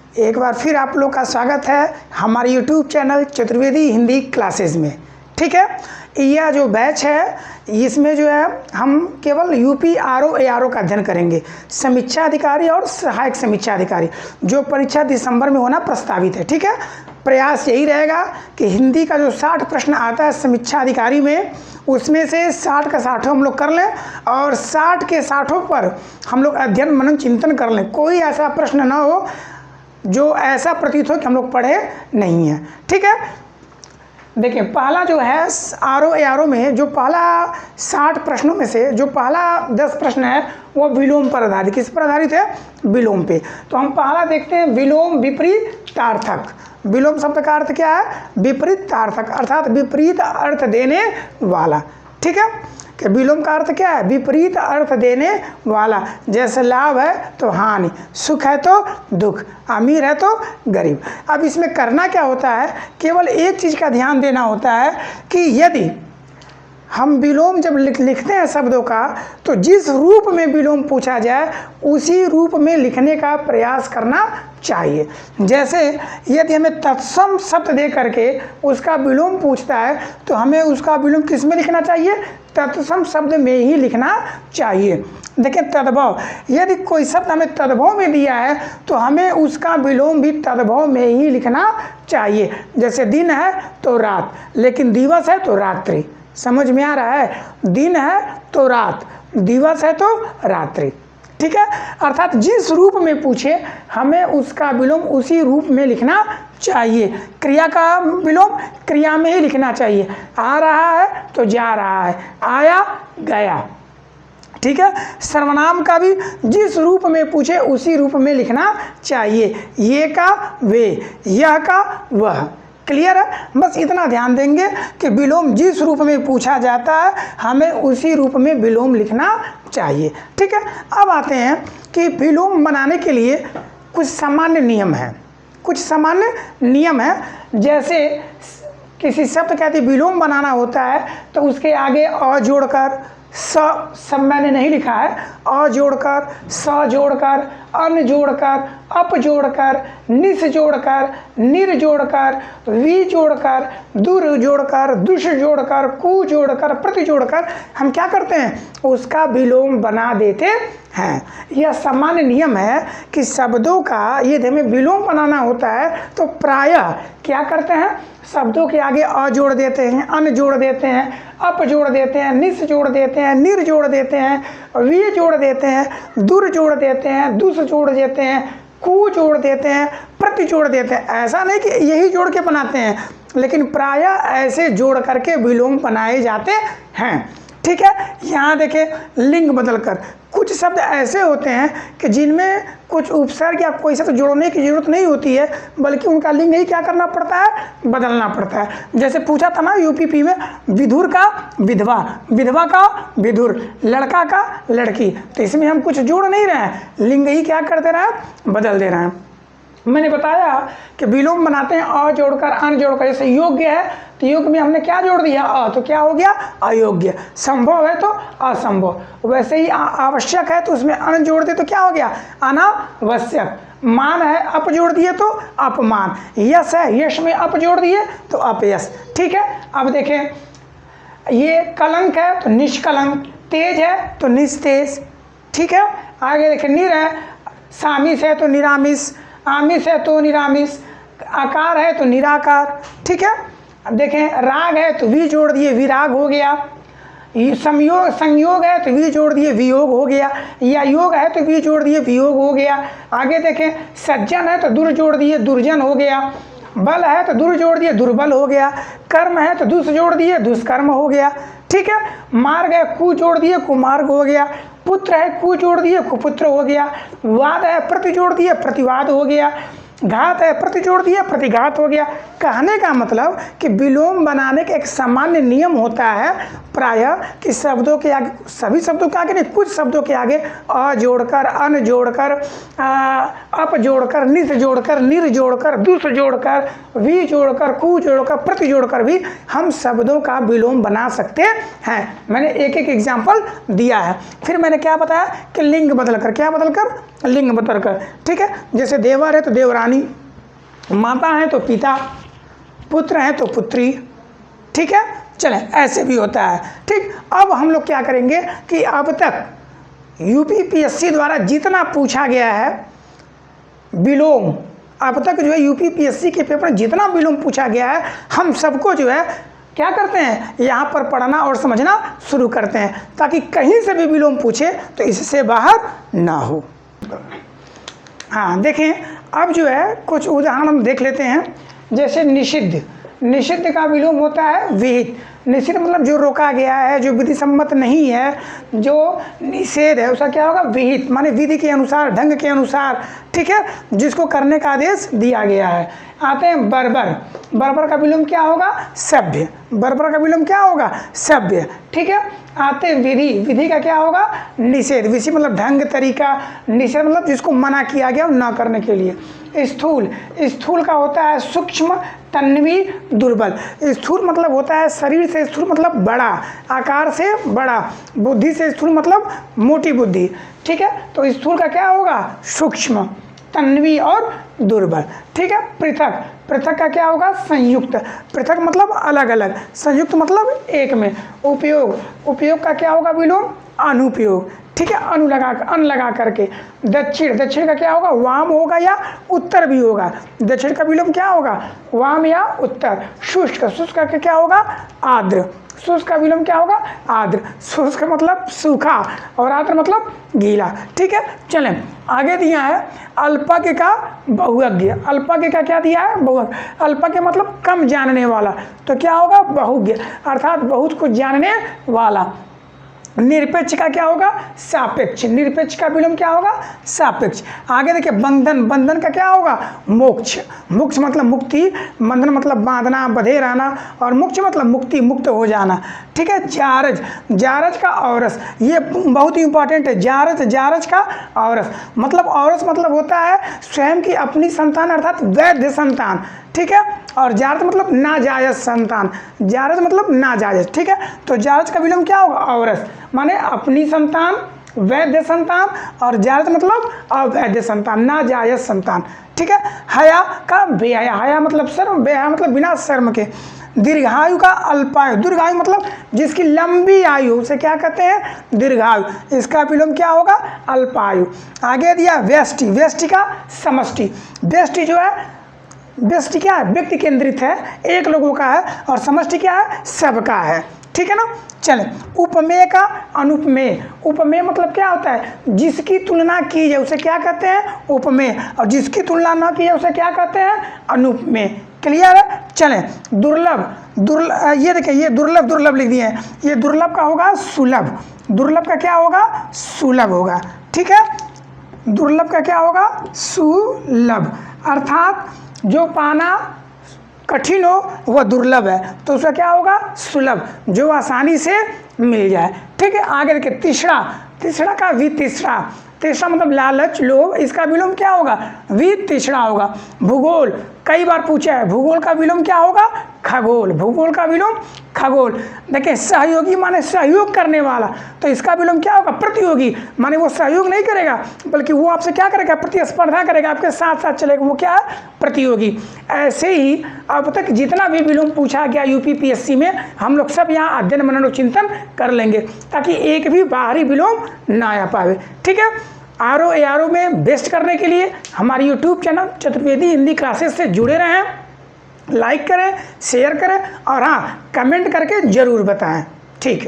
एक बार फिर आप लोग का स्वागत है हमारे YouTube channel Chaturvedi Hindi classes में। ठीक है, यह जो बैच है इसमें जो है हम केवल यूपी आरओ एआरओ का अध्ययन करेंगे। समीक्षा अधिकारी और सहायक समीक्षा अधिकारी जो परीक्षा दिसंबर में होना प्रस्तावित है। ठीक है, प्रयास यही रहेगा कि हिंदी का जो 60 प्रश्न आता है समीक्षा अधिकारी में, उसमें से 60 का 60 हम लोग कर लें और 60 के 60 पर हम लोग अध्ययन मनन चिंतन कर लें। कोई ऐसा प्रश्न ना हो जो ऐसा प्रतीत हो कि हम लोग पढ़े नहीं हैं। ठीक है, देखिए पहला जो है आरओ एआरओ में जो पहला 60 प्रश्नों में से जो पहला 10 प्रश्न है वो विलोम पर आधारित। किस पर आधारित है? विलोम पे। तो हम पहला देखते हैं विलोम विपरीतार्थक। विलोम शब्द का अर्थ क्या है? विपरीतार्थक, अर्थात विपरीत अर्थ देने वाला। ठीक है, कि विलोम का अर्थ क्या है? विपरीत अर्थ देने वाला। जैसे लाभ है तो हानि, सुख है तो दुख, अमीर है तो गरीब। अब इसमें करना क्या होता है? केवल एक चीज़ का ध्यान देना होता है कि यदि हम विलोम जब लिखते हैं शब्दों का, तो जिस रूप में विलोम पूछा जाए उसी रूप में लिखने का प्रयास करना चाहिए। जैसे यदि हमें तत्सम शब्द दे करके उसका विलोम पूछता है तो हमें उसका विलोम किस में लिखना चाहिए? तत्सम शब्द में ही लिखना चाहिए। देखिए तद्भव, यदि कोई शब्द हमें तद्भव में दिया है तो हमें उसका विलोम भी तद्भव में ही लिखना चाहिए। जैसे दिन है तो रात, लेकिन दिवस है तो रात्रि। समझ में आ रहा है? दिन है तो रात, दिवस है तो रात्रि। ठीक है, अर्थात जिस रूप में पूछे हमें उसका विलोम उसी रूप में लिखना चाहिए। क्रिया का विलोम क्रिया में ही लिखना चाहिए। आ रहा है तो जा रहा है, आया गया। ठीक है, सर्वनाम का भी जिस रूप में पूछे उसी रूप में लिखना चाहिए। ये का वे, यह का वह। क्लियर है? बस इतना ध्यान देंगे कि विलोम जिस रूप में पूछा जाता है हमें उसी रूप में विलोम लिखना चाहिए। ठीक है, अब आते हैं कि विलोम बनाने के लिए कुछ सामान्य नियम हैं। कुछ सामान्य नियम है। जैसे किसी शब्द का यदि विलोम बनाना होता है तो उसके आगे अ जोड़कर, सब मैंने नहीं लिखा है, अ जोड़कर, स जोड़कर, अन जोड़कर, अप जोड़कर, निस जोड़कर, निर जोड़कर, वी जोड़कर, दुर जोड़कर, दुष जोड़कर, कु जोड़कर, प्रति जोड़कर हम क्या करते हैं? उसका विलोम बना देते हैं। यह सामान्य नियम है कि शब्दों का यदि हमें विलोम बनाना होता है तो प्रायः क्या करते हैं? शब्दों के आगे अ जोड़ देते हैं, अन जोड़ देते हैं, अप जोड़ देते हैं, निस जोड़ देते हैं, निर जोड़ देते हैं, वी जोड़ देते हैं, दुर जोड़ देते हैं, दुस जोड़ देते हैं, कु जोड़ देते हैं, प्रति जोड़ देते हैं। ऐसा नहीं कि यही जोड़ के बनाते हैं, लेकिन प्रायः ऐसे जोड़ करके विलोम बनाए जाते हैं। ठीक है, यहाँ देखें लिंग बदलकर। कुछ शब्द ऐसे होते हैं कि जिनमें कुछ उपसर्ग या कोई शब्द जोड़ने की जरूरत नहीं होती है, बल्कि उनका लिंग ही क्या करना पड़ता है? बदलना पड़ता है। जैसे पूछा था ना यूपीपी में, विधुर का विधवा, विधवा का विधुर, लड़का का लड़की। तो इसमें हम कुछ जोड़ नहीं रहे हैं, लिंग ही क्या कर दे रहा है? बदल दे रहे हैं। मैंने बताया कि विलोम बनाते हैं अ जोड़कर, अन जोड़कर। जैसे योग्य है तो योग्य में हमने क्या जोड़ दिया? अ, तो क्या हो गया? अयोग्य। संभव है तो असंभव। वैसे ही आवश्यक है तो उसमें अन जोड़ दे तो क्या हो गया? अनावश्यक। मान है अप जोड़ दिए तो अपमान। यश है, यश में अप जोड़ दिए तो अपयश। ठीक है, अब देखें ये कलंक है तो निष्कलंक, तेज है तो निस्तेज। ठीक है, आगे देखें निर है, सामिस है तो निरामिस, आमिष है तो निरामिष, आकार है तो निराकार। ठीक है, देखें राग है तो वी जोड़ दिए विराग हो गया, संयोग है तो वी जोड़ दिए वियोग हो गया, या योग है तो वी जोड़ दिए वियोग हो गया। आगे देखें सज्जन है तो दुर जोड़ दिए दुर्जन हो गया, बल है तो दुर जोड़ दिए दुर्बल हो गया, कर्म है तो दुष जोड़ दिए दुष्कर्म हो गया। ठीक है, मार्ग है कु जोड़ दिए कुमार्ग हो गया, पुत्र है कु जोड़ दिए कुपुत्र हो गया, वाद है प्रति जोड़ दिए प्रतिवाद हो गया, घात है प्रति जोड़ दिया प्रतिघात हो गया। कहने का मतलब कि विलोम बनाने का एक सामान्य नियम होता है प्रायः कि शब्दों के आगे, सभी शब्दों के आगे नहीं, कुछ शब्दों के आगे अ जोड़कर, अन जोड़कर, अप जोड़कर, निस जोड़कर, निर जोड़कर, दुस जोड़कर, वी जोड़कर, कु जोड़कर, प्रति जोड़कर भी हम शब्दों का विलोम बना सकते हैं। मैंने एक एक एग्जाम्पल दिया है। फिर मैंने क्या बताया कि लिंग बदलकर, क्या बदलकर? लिंग बदलकर। ठीक है, जैसे देवर है तो देवरानी रानी, माता हैं तो पिता, पुत्र हैं तो पुत्री। ठीक है, चलें, ऐसे भी होता है। ठीक, अब हम लोग क्या करेंगे कि अब तक यूपीपीएससी द्वारा जितना पूछा गया है विलोम, अब तक जो है यूपीपीएससी के पेपर में जितना विलोम पूछा गया है, हम सबको जो है क्या करते हैं, यहाँ पर पढ़ना और समझना शुरू करते हैं, ताकि कहीं से भी विलोम पूछे तो इससे बाहर ना हो। हाँ देखें, अब जो है कुछ उदाहरण हम देख लेते हैं। जैसे निषिद्ध, निषिद्ध का विलोम होता है विहित। निषिद्ध मतलब जो रोका गया है, जो विधि सम्मत नहीं है, जो निषेध है, उसका क्या होगा, विहित, माने विधि के अनुसार, ढंग के अनुसार। ठीक है, जिसको करने का आदेश दिया गया है। आते हैं बर्बर, बर्बर का विलोम क्या होगा, सभ्य, बर्बर का विलोम क्या होगा, सभ्य। ठीक है, आते हैं विधि, विधि का क्या होगा, निषेध, विधि मतलब ढंग तरीका, निषेध मतलब जिसको मना किया गया ना करने के लिए। स्थूल, स्थूल का होता है सूक्ष्म, तन्वी, दुर्बल। स्थूल मतलब होता है शरीर से स्थूल मतलब बड़ा, आकार से बड़ा, बुद्धि से स्थूल मतलब मोटी बुद्धि। ठीक है, तो स्थूल का क्या होगा, सूक्ष्म, तन्वी और दुर्बल। ठीक है, पृथक, पृथक का क्या होगा, संयुक्त, पृथक मतलब अलग अलग, संयुक्त मतलब एक में। उपयोग, उपयोग का क्या होगा विलोम, अनुपयोग। ठीक है, अन लगा करके। दक्षिण, दक्षिण का क्या होगा, वाम होगा या उत्तर भी होगा। दक्षिण का विलोम क्या होगा, वाम या उत्तर। शुष्क, शुष्क का क्या होगा, आर्द्र, शुष्क का विलोम क्या होगा, आर्द्र। शुष्क मतलब सूखा और आर्द्र मतलब गीला। ठीक है, चलें आगे दिया है अल्पज्ञ का बहुज्ञ। अल्पज्ञ का क्या दिया है, बहुज्ञ। अल्पज्ञ मतलब कम जानने वाला, तो क्या होगा, बहुज्ञ, अर्थात बहुत कुछ जानने वाला। निरपेक्ष का क्या होगा, सापेक्ष, निरपेक्ष का विलोम क्या होगा, सापेक्ष। आगे देखिए बंधन, बंधन का क्या होगा, मोक्ष, मोक्ष मतलब मुक्ति, बंधन मतलब बांधना, बंधे रहना, और मोक्ष मतलब मुक्ति, मुक्त हो जाना। ठीक है, जारज, जारज का औरस, ये बहुत ही इंपॉर्टेंट है। जारज, जारज का औरस मतलब, औरस मतलब होता है स्वयं की अपनी संतान अर्थात वैध संतान। ठीक है, और जारज मतलब नाजायज संतान, जारज मतलब नाजायज। ठीक है, तो जारज का विलोम क्या होगा, औरस, माने अपनी संतान, वैध संतान, और जारज मतलब अवैध संतान, नाजायज संतान। ठीक है, हया का बेहया, हया मतलब शर्म, बेहया मतलब बिना शर्म के। दीर्घायु का अल्पायु, दीर्घायु मतलब जिसकी लंबी आयु, उसे क्या कहते हैं, दीर्घायु, इसका विलोम क्या होगा, अल्पायु। आगे दिया व्यष्टि, व्यष्टि का समष्टि। व्यष्टि जो है, व्यष्टि क्या है, व्यक्ति केंद्रित है, एक लोगों का है, और समष्टि क्या है, सबका है। ठीक है ना, चलें उपमेय का अनुपमेय। उपमेय मतलब क्या होता है, जिसकी तुलना की जाए उसे क्या कहते हैं, उपमेय, और जिसकी तुलना ना की जाए उसे क्या कहते हैं, अनुपमेय। क्लियर है, चलें दुर्लभ, ये देखिए, ये दुर्लभ, दुर्लभ लिख दिए हैं, ये दुर्लभ का होगा सुलभ, दुर्लभ का क्या होगा, सुलभ होगा। ठीक है, दुर्लभ का क्या होगा, सुलभ, अर्थात जो पाना कठिन हो वह दुर्लभ है, तो उसका क्या होगा, सुलभ, जो आसानी से मिल जाए। ठीक है, आगे देखिए तीसरा, तीसरा का वितीसरा, तीसरा मतलब लालच, लोभ, इसका विलोम क्या होगा, वितीसरा होगा। भूगोल, कई बार पूछा है, भूगोल का विलोम क्या होगा, खगोल, भूगोल का विलोम खगोल। देखिए सहयोगी माने सहयोग करने वाला, तो इसका विलोम क्या होगा, प्रतियोगी, माने वो सहयोग नहीं करेगा बल्कि वो आपसे क्या करेगा, प्रतिस्पर्धा करेगा, आपके साथ साथ चलेगा, वो क्या है, प्रतियोगी। ऐसे ही अब तक जितना भी विलोम पूछा गया यूपीपीएससी में, हम लोग सब यहाँ अध्ययन मनन चिंतन कर लेंगे, ताकि एक भी बाहरी विलोम ना आ पाए। ठीक है, आरओ एआरओ में बेस्ट करने के लिए हमारी YouTube channel Chaturvedi Hindi classes से जुड़े रहें, लाइक करें, शेयर करें, और हाँ कमेंट करके ज़रूर बताएं। ठीक है।